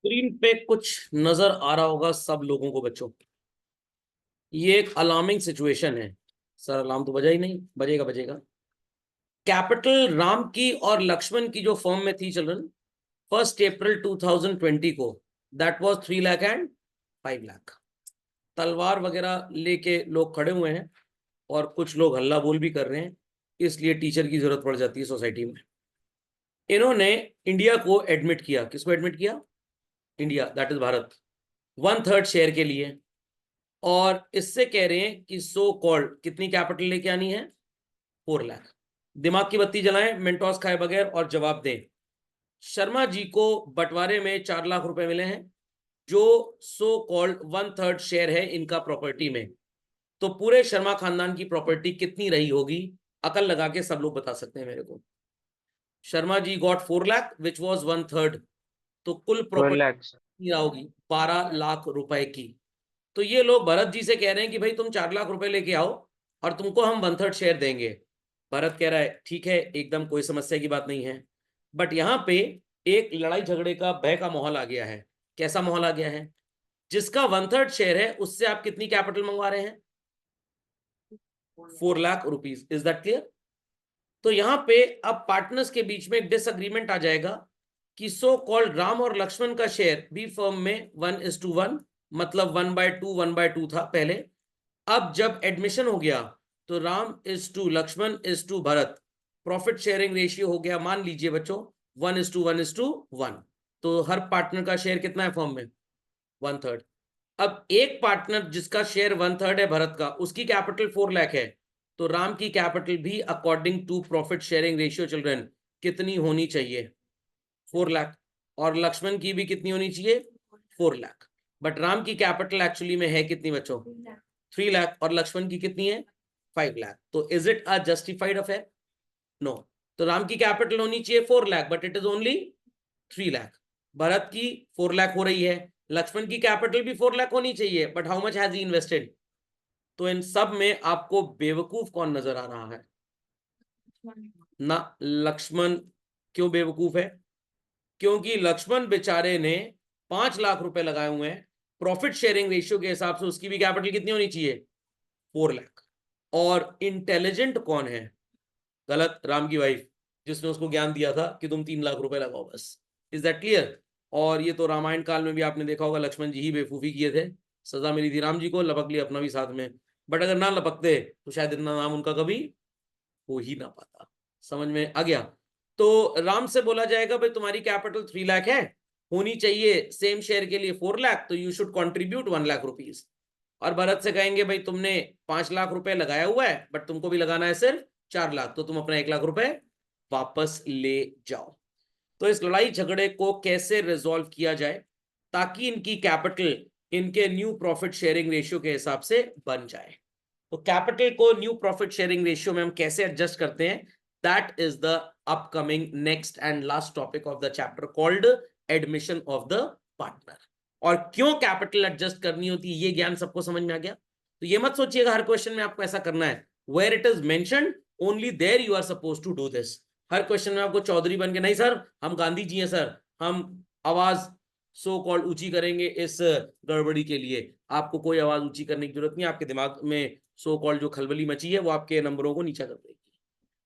Screen पे कुछ नजर आ रहा होगा सब लोगों को बच्चों। ये एक अलार्मिंग सिचुएशन है। सर अलार्म तो बजा ही नहीं, बजेगा बजेगा। कैपिटल राम की और लक्ष्मण की जो फर्म में थी चिल्ड्रन, 1 अप्रैल 2020 को, that was 3 lakh and 5 lakh. तलवार वगैरह लेके लोग खड़े हुए हैं और कुछ लोग हल्ला बोल भी कर रहे हैं, इसलिए टीचर की जरूरत पड़ जाती है सोसाइटी में। इन्होंने इंडिया को एडमिट किया। किसको एडमिट किया? India, that is Bharat, 1/3 share के लिए। और इससे कह रहे हैं कि सो कॉल्ड कितनी कैपिटल लेके आनी है? 4 लाख। दिमाग की बत्ती जलाएं, मेंटोस खाए बगैर और जवाब दें। शर्मा जी को बंटवारे में 4 लाख रुपए मिले हैं, जो सो कॉल्ड 1/3 शेयर है इनका प्रॉपर्टी में। तो पूरे शर्मा खानदान की प्रॉपर्टी कितनी रही होगी? अकल लगा के सब लोग बता सकते हैं मेरे को। Sharma ji got 4 lakh which was 1/3, तो कुल 12 प्रॉपर्टी lakhs. कितनी होगी? 12 लाख रुपए की। तो ये लोग भरत जी से कह रहे हैं कि भाई तुम 4 लाख रुपए लेके आओ और तुमको हम 1/3 शेयर देंगे। भरत कह रहा है ठीक है, एकदम कोई समस्या की बात नहीं है। बट यहाँ पे एक लड़ाई झगड़े का भय का माहौल आ गया है। कैसा माहौल आ गया है? जिसका 1/3 शेयर है उससे आप कितनी कैपिटल मंगवा रहे हैं? 4 lakh rupees. Is that clear? तो यहाँ पे अब पार्टनर्स के बीच में एक डिसएग्रीमेंट आ जाएगा कि सो कॉल्ड राम और लक्ष्मण का शेयर बी फर्म में 1:1, मतलब 1/2 1/2 था पहले। अब जब एडमिशन हो गया तो Ram is to Lakshman is to Bharat, profit sharing ratio हो गया, मान लीजिए बच्चों 1:1:1। तो हर पार्टनर का शेयर कितना है फर्म में? 1/3। अब एक पार्टनर जिसका शेयर 1/3 है भरत का, उसकी कैपिटल 4 लाख है। तो राम की कैपिटल भी according to profit sharing ratio children कितनी होनी चाहिए? 4 लाख। और लक्ष्मण की भी कितनी होनी चाहिए? 4 लाख। बट राम की कैपिटल एक्चुअली में है कितनी बच्चों? 3 लाख। और लक्ष्मण की कितनी है? 5 लाख। तो is it a justified affair? No. तो राम की कैपिटल होनी चाहिए 4 lakh, but it is only 3 lakh. Bharat की 4 लाख हो रही है, लक्ष्मण की कैपिटल भी 4 लाख होनी चाहिए, but how much has he invested? तो इन सब में आपको बेवकूफ कौन नजर आ रहा है? ना, लक्ष्मण। क्यों बेवकूफ है? क्योंकि लक्ष्मण बेचारे ने 5 लाख रुपए लगाए हुए हैं। प्रॉफिट शेयरिंग रेशियो के हिसाब से उसकी भी कैपिटल कितनी होनी चाहिए? 4 लाख। और इंटेलिजेंट कौन है? गलत, राम की वाइफ, जिसने उसको ज्ञान दिया था कि तुम 3 लाख रुपए लगाओ बस। Is that clear? और ये तो रामायण काल में भी आपने देखा होगा, लक्ष्मण जी ही बेवकूफी किए थे, सजा मिली थी राम जी को, लपक लिया अपना भी साथ में। बट अगर ना लपकते तो शायद इतना नाम उनका कभी हो ही ना पाता। समझ में आ गया? तो राम से बोला जाएगा भाई तुम्हारी कैपिटल 3 लाख है, होनी चाहिए सेम शेयर के लिए 4 लाख, तो you should contribute 1 lakh rupees. और भरत से कहेंगे भाई तुमने 5 लाख रुपए लगाया हुआ है, बट तुमको भी लगाना है सिर्फ 4 लाख, तो तुम अपना 1 लाख रुपए वापस ले जाओ। तो इस लड़ाई झगड़े को कैसे रिजॉल्व किया जाए ताकि इनकी कैपिटल इनके न्यू प्रॉफिट शेयरिंग रेशियो के हिसाब से बन जाए? तो कैपिटल को न्यू प्रॉफिट शेयरिंग रेशियो में हम कैसे एडजस्ट करते हैं, that is the upcoming next and last topic of the chapter called admission of the partner. और क्यों कैपिटल एडजस्ट करनी होती है, ये ज्ञान सबको समझ में आ गया? तो ये मत सोचिएगा हर क्वेश्चन में आपको ऐसा करना है। Where it is mentioned only there you are suppose to do this. हर क्वेश्चन में आपको चौधरी बन के, नहीं सर हम गांधी जी हैं सर, हम आवाज सो कॉल्ड ऊंची करेंगे इस गड़बड़ी के लिए। आपको कोई आवाज ऊंची करने की जरूरत नहीं, आपके दिमाग में सो कॉल्ड जो खलबली मची है वो आपके नंबरों को नीचा कर देगी।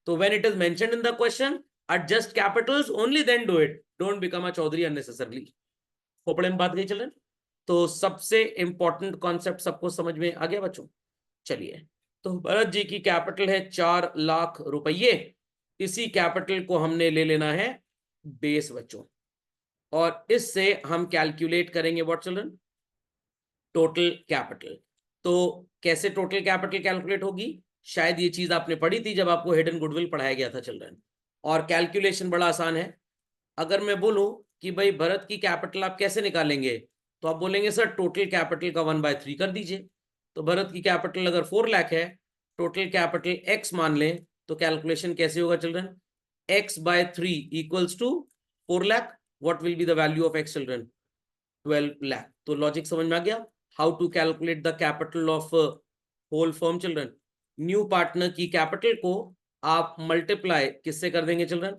तो when it is mentioned in the question, adjust capitals only then do it, don't become a Chaudhary unnecessarily. खोपड़े में बात गई चलन। तो सबसे इंपॉर्टेंट कॉन्सेप्ट सबको समझ में आ गया बच्चों? चलिए, तो भरत जी की कैपिटल है 4 लाख रुपये। इसी कैपिटल को हमने ले लेना है बेस बच्चों, और इससे हम कैलकुलेट करेंगे व्हाट चिल्ड्रन? Total capital. तो कैसे टोटल कैपिटल कैलकुलेट होगी? शायद ये चीज आपने पढ़ी थी जब आपको हिडन गुडविल पढ़ाया गया था चिल्ड्रन। और कैलकुलेशन बड़ा आसान है। अगर मैं बोलूं कि भाई भरत की कैपिटल आप कैसे निकालेंगे, तो आप बोलेंगे सर टोटल कैपिटल का 1/3 कर दीजिए। तो भरत की कैपिटल अगर 4 लाख है, टोटल कैपिटल एक्स मान लें, तो कैलकुलेशन कैसे होगा children? x/3 equals to 4 lakh. What will be the value of X children? 12 lakh. तो लॉजिक समझ में आ गया? How to calculate the capital of whole firm children? New partner की कैपिटल को आप मल्टीप्लाई किससे कर देंगे children?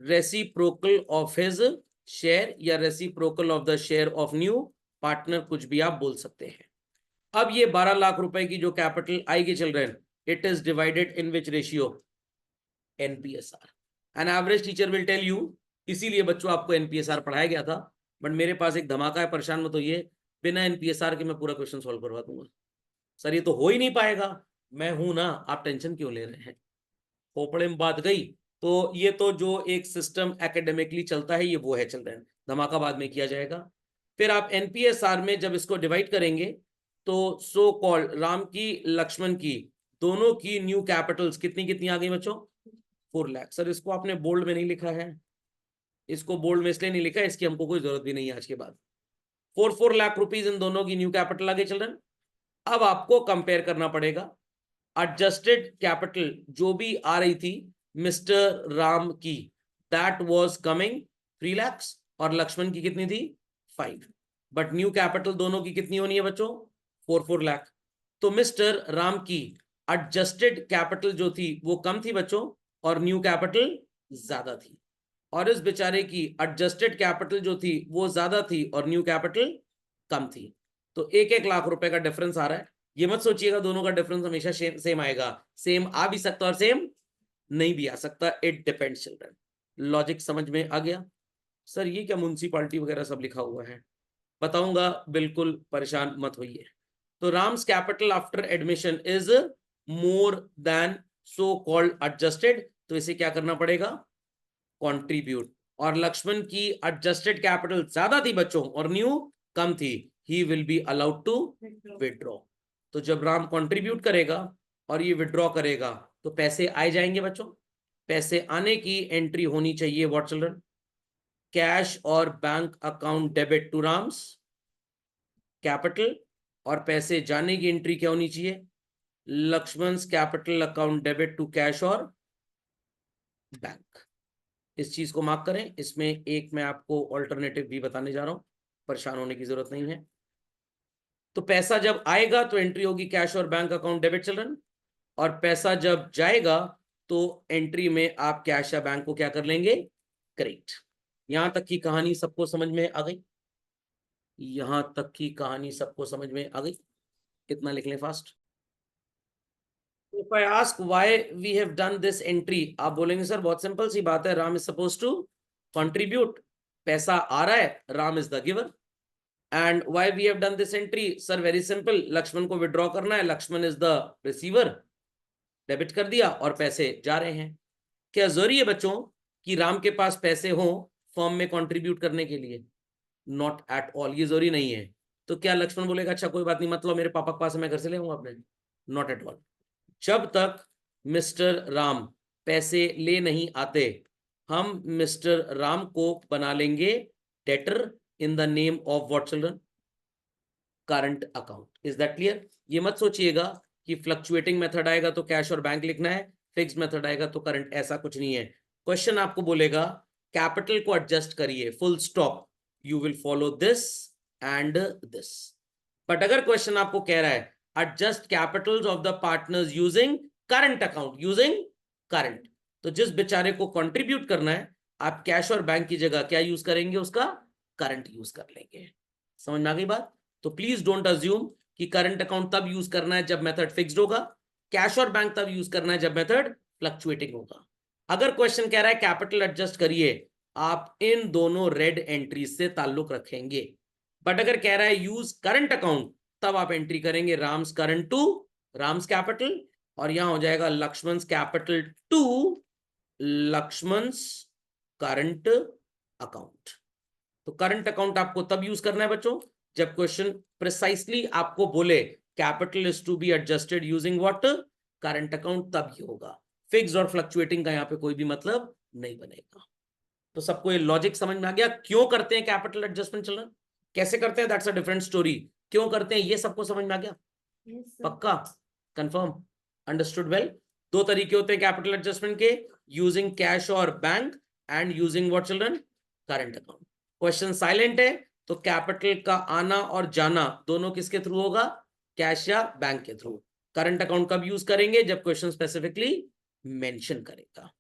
Reciprocal of his share या reciprocal of the share of new partner, कुछ भी आप बोल सकते हैं। अब ये 12 लाख रुपए की जो कैपिटल आएगी children, it is divided in which ratio? NPSR. An average teacher will tell you, इसीलिए बच्चों आपको एनपीएसआर पढ़ाया गया था, बट मेरे पास एक धमाका है, परेशान मत होइए, बिना एनपीएसआर के मैं पूरा क्वेश्चन सॉल्व करवा दूंगा। सर ये तो हो ही नहीं पाएगा, मैं हूं ना, आप टेंशन क्यों ले रहे हैं। खोपड़े में बात गई। तो ये तो जो एक सिस्टम एकेडमिकली चलता है, ये वो है चिल्ड्रन, धमाका बाद में किया जाएगा। फिर आप एनपीएसआर में जब इसको डिवाइड करेंगे तो सो कॉल्ड राम की लक्ष्मण की दोनों की न्यू कैपिटल्स कितनी कितनी आ गई बच्चों? 4 लाख। सर इसको आपने बोल्ड में नहीं लिखा है, इसको बोल्ड में इसलिए नहीं लिखा है, इसकी हमको कोई जरूरत भी नहीं है आज के बाद। 4 लाख रुपीज इन दोनों की न्यू कैपिटल आ गई चिल्ड्रन। अब आपको कंपेयर करना पड़ेगा एडजस्टेड कैपिटल जो भी आ रही थी मिस्टर राम की, दैट वाज कमिंग 3 लाख, और लक्ष्मण की कितनी थी? 5। बट न्यू कैपिटल दोनों की कितनी होनी है बच्चों? 4 लाख। तो मिस्टर राम की एडजस्टेड कैपिटल जो थी वो कम थी बच्चों, और न्यू कैपिटल ज्यादा थी। और इस बेचारे की एडजस्टेड कैपिटल जो थी वो ज्यादा थी और न्यू कैपिटल कम थी। तो 1-1 लाख रुपए का डिफरेंस आ रहा है। ये मत सोचिएगा दोनों का डिफरेंस हमेशा सेम आएगा, सेम आ भी सकता और सेम नहीं भी आ सकता, इट डिपेंड्स चिल्ड्रन। लॉजिक समझ में आ गया? सर ये क्या म्युनिसिपैलिटी वगैरह सब लिखा हुआ है, बताऊंगा, बिल्कुल परेशान मत होइए। तो Ram's capital after admission is more than so called adjusted, तो इसे क्या करना पड़ेगा? कंट्रीब्यूट। और लक्ष्मण की एडजस्टेड कैपिटल ज्यादा थी बच्चों और न्यू कम थी, he will be allowed to withdraw. तो जब राम कंट्रीब्यूट करेगा और ये विड्रॉ करेगा तो पैसे आए जाएंगे बच्चों। पैसे आने की एंट्री होनी चाहिए व्हाट चिल्ड्रन? कैश और bank account debit to Ram's capital, और पैसे जाने की एंट्री क्या होनी चाहिए? Lakshman's capital account debit to cash और बैंक। इस चीज को मार्क करें। इसमें एक मैं आपको ऑल्टरनेटिव भी बताने जा रहा हूं, परेशान होने की जरूरत नहीं है। तो पैसा जब आएगा तो एंट्री होगी कैश और बैंक अकाउंट डेबिट चिल्ड्रन, और पैसा जब जाएगा तो एंट्री में आप कैश या बैंक को क्या कर लेंगे? करेक्ट। यहां तक की कहानी सबको समझ में आ गई? यहां तक की कहानी सबको समझ में आ गई? कितना लिख लें fast? If I ask why we have done this entry, आप बोलेंगे सर बहुत सिंपल सी बात है, Ram is suppose to contribute, पैसा आ रहा है, Ram is the giver. And why we have done this entry? Sir very simple, Lakshman को विड्रॉ करना है, Lakshman is the receiver, debit कर दिया और पैसे जा रहे हैं। क्या जरूरी है बच्चों कि राम के पास पैसे हो फॉर्म में कंट्रीब्यूट करने के लिए? नॉट एट ऑल, ये जरूरी नहीं है। तो क्या लक्ष्मण बोलेगा अच्छा कोई बात नहीं, मतलब मेरे पापा के पास मैं घर से ले आऊंगा अपने? Not at all. जब तक मिस्टर राम पैसे ले नहीं आते, हम मिस्टर राम को बना लेंगे debtor in the name of what children? Current account. Is that clear? ये मत सोचिएगा कि फ्लक्चुएटिंग मेथड आएगा तो कैश और बैंक लिखना है, फिक्स्ड मेथड आएगा तो करंट, ऐसा कुछ नहीं है। क्वेश्चन आपको बोलेगा कैपिटल को एडजस्ट करिए, full stop, you will follow this and this. But अगर क्वेश्चन आपको कह रहा है adjust Capitals of the partners using current account, using current, तो जिस बेचारे को कंट्रीब्यूट करना है आप कैश और बैंक की जगह क्या यूज करेंगे? उसका करंट यूज कर लेंगे। समझ में आ गई बात? तो प्लीज डोंट अज्यूम कि करंट अकाउंट तब यूज करना है जब मेथड फिक्स्ड होगा, कैश और बैंक तब यूज करना है जब मेथड फ्लक्चुएटिंग होगा। अगर क्वेश्चन कह रहा है कैपिटल एडजस्ट करिए, आप इन दोनों रेड एंट्रीज से ताल्लुक रखेंगे। बट अगर कह रहा है यूज करंट अकाउंट, तब आप एंट्री करेंगे Ram's current to Ram's capital, और यहां हो जाएगा Lakshman's capital to Lakshman's current account. तो करंट अकाउंट आपको तब यूज करना है बच्चों जब क्वेश्चन प्रिसाइसली आपको बोले capital is to be adjusted using what? Current account, तब ही होगा। फिक्स्ड और फ्लक्चुएटिंग का यहां पे कोई भी मतलब नहीं बनेगा। तो सबको ये लॉजिक समझ में आ गया? क्यों करते हैं कैपिटल एडजस्टमेंट चिल्ड्रन, कैसे करते हैं दैट्स अ डिफरेंट स्टोरी, क्यों करते हैं ये सबको समझ में आ गया? पक्का? कंफर्म? Understood well? दो तरीके होते हैं कैपिटल एडजस्टमेंट के, यूजिंग कैश और bank and using what children? Current account. Question silent है तो कैपिटल का आना और जाना दोनों किसके थ्रू होगा? कैश या बैंक के थ्रू। करंट अकाउंट कब यूज करेंगे? जब क्वेश्चन स्पेसिफिकली मेंशन करेगा।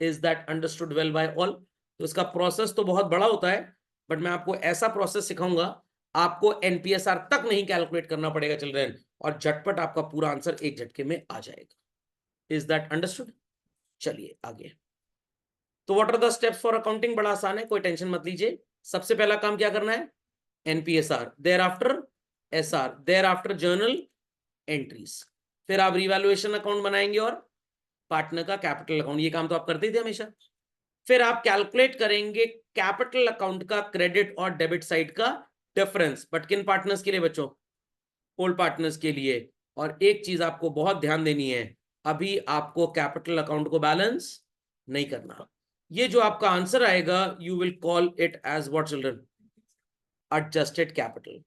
Is that understood well by all? तो इसका प्रोसेस तो बहुत बड़ा होता है, बट मैं आपको ऐसा प्रोसेस सिखाऊंगा, आपको एनपीएसआर तक नहीं कैलकुलेट करना पड़ेगा चिल्ड्रन, और झटपट आपका पूरा आंसर एक झटके में आ जाएगा। Is that understood? चलिए आगे। तो what are the steps for accounting? बड़ा आसान है, कोई टेंशन मत लीजिए। सबसे पहला काम क्या करना है? NPSR, thereafter SR, thereafter journal entries, फिर आप रिवैल्यूएशन अकाउंट बनाएंगे और पार्टनर का कैपिटल अकाउंट, ये काम तो आप करते थे हमेशा। फिर आप कैलकुलेट करेंगे कैपिटल अकाउंट का क्रेडिट और डेबिट साइड का डिफरेंस, बट किन पार्टनर्स के लिए बच्चों? ओल्ड पार्टनर्स के लिए। और एक चीज आपको बहुत ध्यान देनी है, अभी आपको कैपिटल अकाउंट को बैलेंस नहीं करना। ये जो आपका आंसर आएगा, you will call it as what children? Adjusted capital.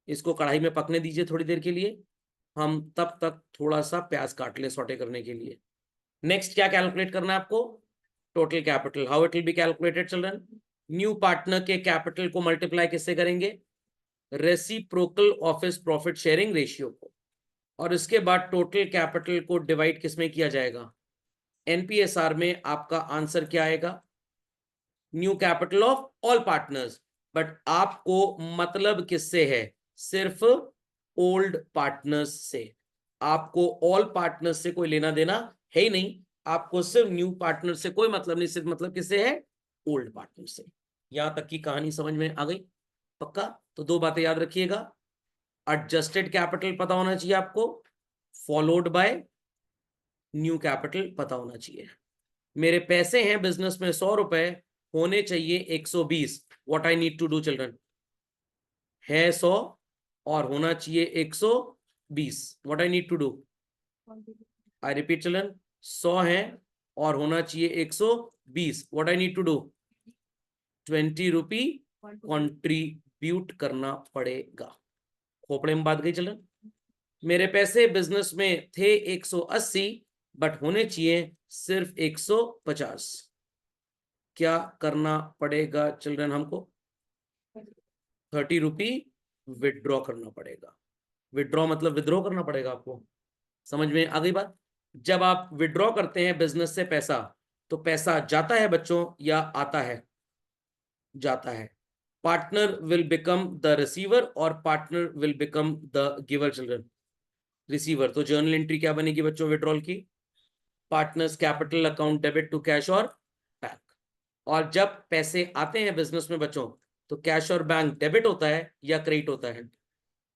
इसको कढ़ाई में पकने दीजिए थोड़ी देर के लिए, हम तब तक थोड़ा सा प्याज काट ले सौटे करने के लिए। नेक्स्ट क्या कैलकुलेट करना है आपको? Total capital. How it will be calculated children? New partner के कैपिटल को मल्टीप्लाई किससे करेंगे? Reciprocal office profit sharing ratio को, और इसके बाद टोटल कैपिटल को डिवाइड किसमें किया जाएगा? एनपीएसआर में आपका आंसर क्या आएगा? New capital of all partners, but आपको मतलब किससे है? सिर्फ ओल्ड पार्टनर्स से। आपको ऑल पार्टनर्स से कोई लेना देना है ही नहीं, आपको सिर्फ न्यू पार्टनर से कोई मतलब नहीं, सिर्फ मतलब किससे है? ओल्ड पार्टनर से। यहां तक की कहानी समझ में आ गई? पक्का? तो दो बातें याद रखिएगा, एडजस्टेड कैपिटल पता होना चाहिए आपको, फॉलोड बाय न्यू कैपिटल पता होना चाहिए। मेरे पैसे हैं बिजनेस में 100 रुपए, होने चाहिए 120। What I need to do children? है 100 और होना चाहिए 120। What I need to do? I repeat children, 100 है और होना चाहिए 120। What I need to do? 20 rupee contribute करना पड़ेगा। खोपड़े में बात गई चिल्ड्रन? मेरे पैसे बिजनेस में थे 180, बट होने चाहिए सिर्फ 150। क्या करना पड़ेगा चिल्ड्रन हमको? 30 रुपी विड्रॉ करना पड़ेगा। विड्रॉ मतलब विद्रॉ करना पड़ेगा आपको। समझ में आ गई बात? जब आप विड्रॉ करते हैं बिजनेस से पैसा, तो पैसा जाता है बच्चों या आता है? जाता है। Partner will become the receiver और partner will become the giver children. Receiver. तो जर्नल एंट्री क्या बनेगी बच्चों विड्रॉल की? Partner's capital account debit to cash और बैंक। और जब पैसे आते हैं बिजनेस में बच्चों, तो कैश और बैंक डेबिट होता है या क्रेडिट होता है?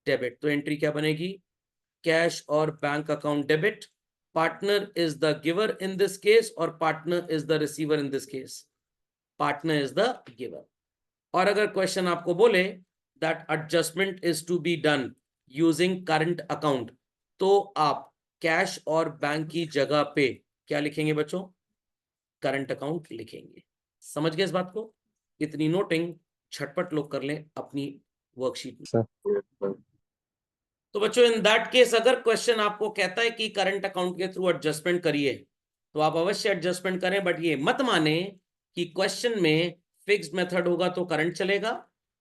डेबिट। तो एंट्री क्या बनेगी? कैश और bank account debit. Partner is the giver in this case और partner is the receiver in this case. Partner is the giver. और अगर क्वेश्चन आपको बोले that adjustment is to be done using current account, तो आप cash और bank की जगह पे क्या लिखेंगे बच्चों? करंट अकाउंट लिखेंगे। समझ गए इस बात को? इतनी नोटिंग झटपट लोग कर लें अपनी वर्कशीट में। तो बच्चों इन दैट केस अगर क्वेश्चन आपको कहता है कि करंट अकाउंट के थ्रू एडजस्टमेंट करिए, तो आप अवश्य एडजस्टमेंट करें, बट ये मत माने कि क्वेश्चन में फिक्स्ड मेथड होगा तो करंट चलेगा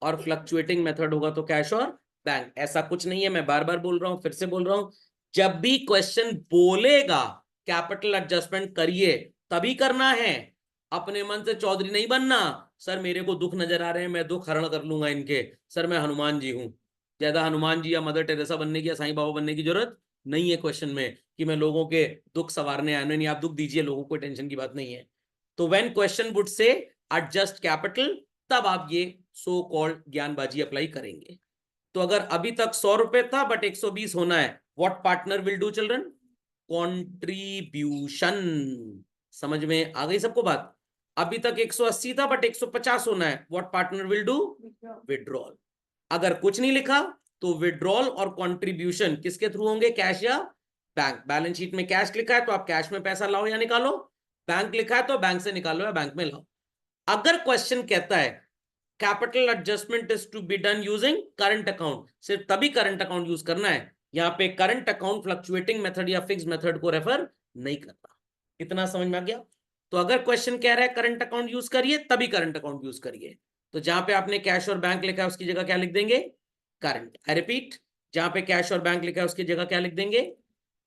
और फ्लक्चुएटिंग मेथड होगा तो कैश और बैंक। ऐसा कुछ नहीं है, मैं बार बार बोल रहा हूं, फिर से बोल रहा हूं, जब भी क्वेश्चन बोलेगा कैपिटल एडजस्टमेंट करिए तभी करना है। अपने मन से चौधरी नहीं बनना, सर मेरे को दुख नजर आ रहे हैं, मैं दुख हरण कर लूंगा इनके, सर मैं हनुमान जी हूं। ज्यादा हनुमान जी या मदर टेरेसा बनने की या साईं बाबा बनने की जरूरत नहीं है क्वेश्चन में, कि मैं लोगों के दुख सवारने आने। नहीं, आप दुख दीजिए लोगों को, टेंशन की बात नहीं है। तो when question would say adjust capital, तब आप ये सो कॉल्ड ज्ञानबाजी अप्लाई करेंगे। तो अगर अभी तक 100 रुपए था बट 120 होना है, what partner will do children? Contribution. समझ में आ गई सबको बात? अभी तक 180 था बट 150 होना है, what partner will do? Withdrawal. अगर कुछ नहीं लिखा तो विड्रॉल और कंट्रीब्यूशन किसके थ्रू होंगे? कैश या बैंक। बैलेंस शीट में कैश लिखा है तो आप कैश में पैसा लाओ या निकालो, बैंक लिखा है तो बैंक से निकालो या बैंक में लाओ। अगर क्वेश्चन कहता है capital adjustment is to be done using current account, सिर्फ तभी करंट अकाउंट यूज करना है। यहां पे करंट अकाउंट फ्लक्चुएटिंग मेथड या फिक्स मेथड को रेफर नहीं करता। इतना समझ में आ गया? तो अगर क्वेश्चन कह रहा है करंट अकाउंट यूज करिए, तभी करंट अकाउंट यूज करिए। तो जहां पे आपने कैश और बैंक लिखा है उसकी जगह क्या लिख देंगे? करंट। आई रिपीट, जहां पे कैश और बैंक लिखा है उसकी जगह क्या लिख देंगे?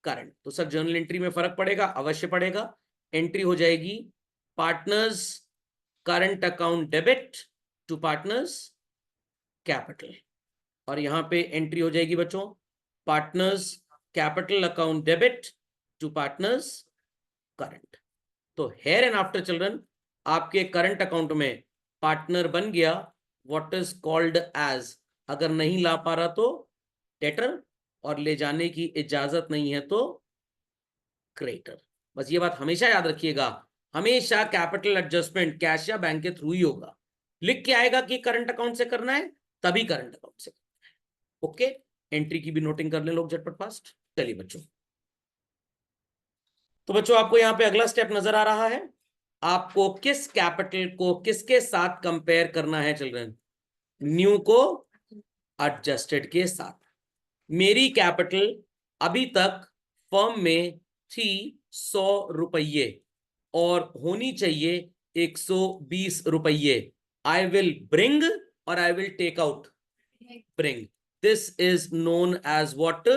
करंट। तो सर जर्नल एंट्री में फर्क पड़ेगा? अवश्य पड़ेगा। एंट्री हो जाएगी partners current account debit to partners capital, और यहां पे एंट्री हो जाएगी बच्चों partners capital account debit to partners current. तो हेयर एंड आफ्टर चिल्ड्रन आपके करंट अकाउंट में पार्टनर बन गया व्हाट इज कॉल्ड एज, अगर नहीं ला पा रहा तो डेटर, और ले जाने की इजाजत नहीं है तो क्रेडिटर। बस ये बात हमेशा याद रखिएगा, हमेशा कैपिटल एडजस्टमेंट कैश या बैंक के थ्रू ही होगा। लिख के आएगा कि करंट अकाउंट से करना है तभी करंट अकाउंट से करना है। ओके, एंट्री की भी नोटिंग कर ले लोग झटपट फास्ट। चलिए बच्चों, तो बच्चों आपको यहां पे अगला स्टेप नजर आ रहा है, आपको किस कैपिटल को किसके साथ कंपेयर करना है चिल्ड्रन, न्यू को एडजस्टेड के साथ। मेरी कैपिटल अभी तक फर्म में थी 100 रुपये और होनी चाहिए 120 रुपये। आई विल ब्रिंग और I will take out bring, this is known as what,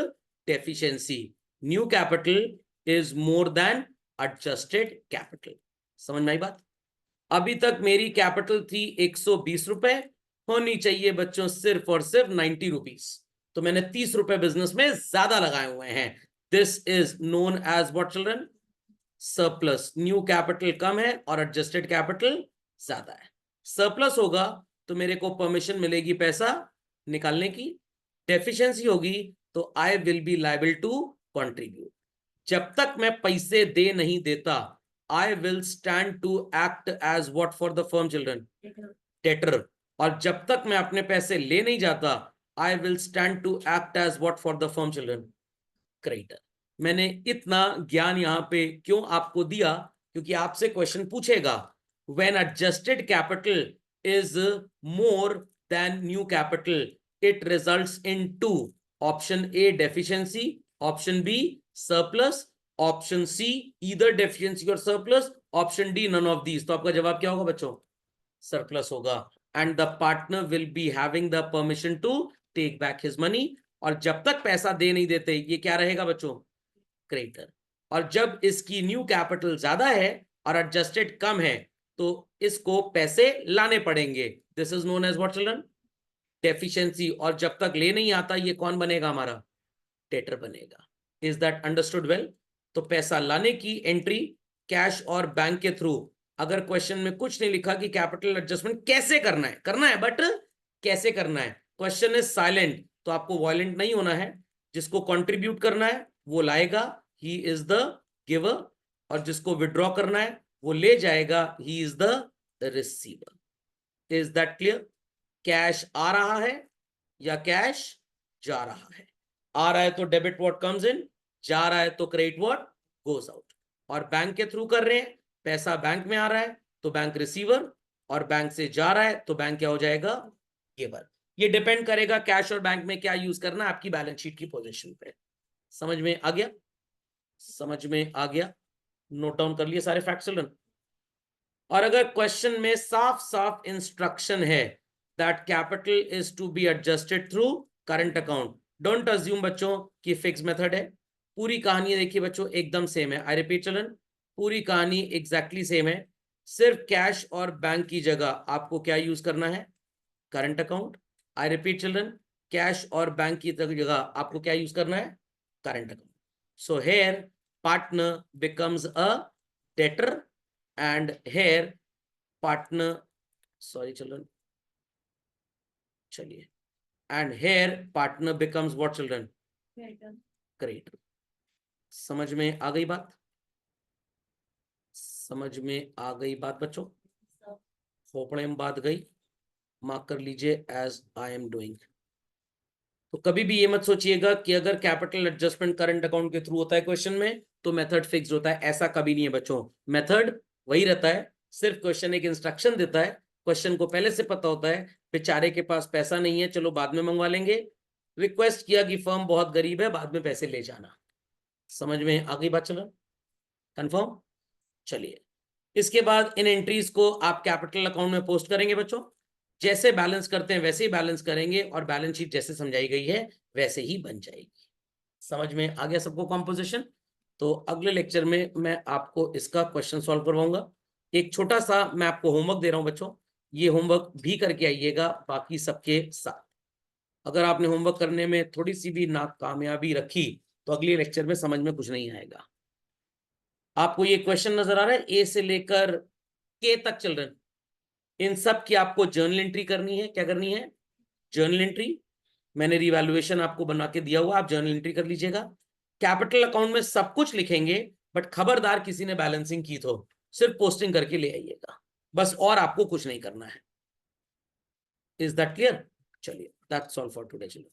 deficiency. New capital is more than adjusted capital. समझ में आई बात? अभी तक मेरी कैपिटल थी 120 रुपए, होनी चाहिए बच्चों सिर्फ और सिर्फ 90 रुपीज, तो मैंने 30 रुपए बिजनेस में ज्यादा लगाए हुए हैं। This is known as what children, surplus. New capital कम है और एडजस्टेड कैपिटल ज्यादा है। सरप्लस होगा तो मेरे को परमिशन मिलेगी पैसा निकालने की, डेफिशिएंसी होगी तो I will be liable to contribute. जब तक मैं पैसे दे नहीं देता I will stand to act as what for the firm children, debtor. और जब तक मैं अपने पैसे ले नहीं जाता I will stand to act as what for the firm children, creditor. मैंने इतना ज्ञान यहां पे क्यों आपको दिया, क्योंकि आपसे क्वेश्चन पूछेगा when adjusted capital is more than new capital it results in to, option A deficiency, option B surplus, option C either deficiency और surplus, option D none of these. तो आपका जवाब क्या होगा बच्चों, सरप्लस होगा। And the partner will be having the permission to take back his money, और जब तक पैसा दे नहीं देते ये क्या रहेगा बच्चों, क्रेडिटर। और जब इसकी न्यू कैपिटल ज्यादा है और एडजस्टेड कम है तो इसको पैसे लाने पड़ेंगे, this is known as what children, deficiency. और जब तक ले नहीं आता ये कौन बनेगा हमारा, डेटर बनेगा। Is that understood well? तो पैसा लाने की एंट्री कैश और बैंक के थ्रू, अगर क्वेश्चन में कुछ नहीं लिखा कि कैपिटल एडजस्टमेंट कैसे करना है बट कैसे करना है, क्वेश्चन इज साइलेंट, तो आपको वायलेंट नहीं होना है। जिसको कंट्रीब्यूट करना है वो लाएगा, ही इज द गिवर, और जिसको विड्रॉ करना है वो ले जाएगा, he is the receiver. Is that clear? Cash आ रहा है या कैश जा रहा है? आ रहा है तो डेबिट व्हाट कम्स इन, जा रहा है तो क्रेडिट व्हाट गोज आउट। और बैंक के थ्रू कर रहे हैं, पैसा बैंक में आ रहा है तो बैंक रिसीवर, और बैंक से जा रहा है तो बैंक क्या हो जाएगा, गिवर। ये डिपेंड करेगा कैश और बैंक में क्या यूज करना है आपकी बैलेंस शीट की पोजीशन पे। समझ में आ गया? समझ में आ गया? नोट डाउन कर लिए सारे फैक्ट्स चिल्ड्रन? और अगर क्वेश्चन में साफ साफ इंस्ट्रक्शन है that capital is to be adjusted through current account, don't assume बच्चों कि फिक्स मेथड है। पूरी कहानी देखिए बच्चों एकदम सेम है। आई रिपीट चिल्ड्रन, पूरी कहानी एग्जैक्टली सेम है, सिर्फ कैश और बैंक की जगह आपको क्या यूज करना है, करंट अकाउंट। आई रिपीट चिल्ड्रन, कैश और बैंक की जगह आपको क्या यूज करना है, current account. So here partner becomes a debtor and here partner, sorry children, चलिए, and here partner becomes what children, creditor। समझ में आ गई बात? समझ में आ गई बात बच्चों? खोपड़े में बात गई, मार्क कर लीजिए एज आई एम डूइंग। तो कभी भी ये मत सोचिएगा कि अगर कैपिटल एडजस्टमेंट करंट अकाउंट के थ्रू होता है क्वेश्चन में तो मेथड फिक्स होता है, ऐसा कभी नहीं है बच्चों। मेथड वही रहता है, सिर्फ क्वेश्चन एक इंस्ट्रक्शन देता है, क्वेश्चन को पहले से पता होता है बेचारे के पास पैसा नहीं है चलो बाद में मंगवा लेंगे, रिक्वेस्ट किया कि फर्म बहुत गरीब है बाद में पैसे ले जाना। समझ में आ गई बात? चलो कंफर्म। चलिए, इसके बाद इन एंट्रीज को आप कैपिटल अकाउंट में पोस्ट करेंगे बच्चों, जैसे बैलेंस करते हैं वैसे ही बैलेंस करेंगे, और बैलेंस शीट जैसे समझाई गई है वैसे ही बन जाएगी। समझ में आ गया सबको कॉम्पोजिशन? तो अगले लेक्चर में मैं आपको इसका क्वेश्चन सॉल्व करवाऊंगा। एक छोटा सा मैं आपको होमवर्क दे रहा हूं बच्चों, ये होमवर्क भी करके आइएगा बाकी सबके साथ। अगर आपने होमवर्क करने में थोड़ी सी भी नाकामयाबी रखी तो अगले लेक्चर में समझ में कुछ नहीं आएगा। आपको ये क्वेश्चन नजर आ रहा है, ए से लेकर के तक चिल्ड्रन, इन सब की आपको जर्नल एंट्री करनी है। क्या करनी है? Journal entry. मैंने रिवैल्यूएशन आपको बना के दिया हुआ, आप जर्नल एंट्री कर लीजिएगा। कैपिटल अकाउंट में सब कुछ लिखेंगे, बट खबरदार किसी ने बैलेंसिंग की तो सिर्फ पोस्टिंग करके ले आइएगा बस, और आपको कुछ नहीं करना है। Is that clear? चलिए, that's all for today children.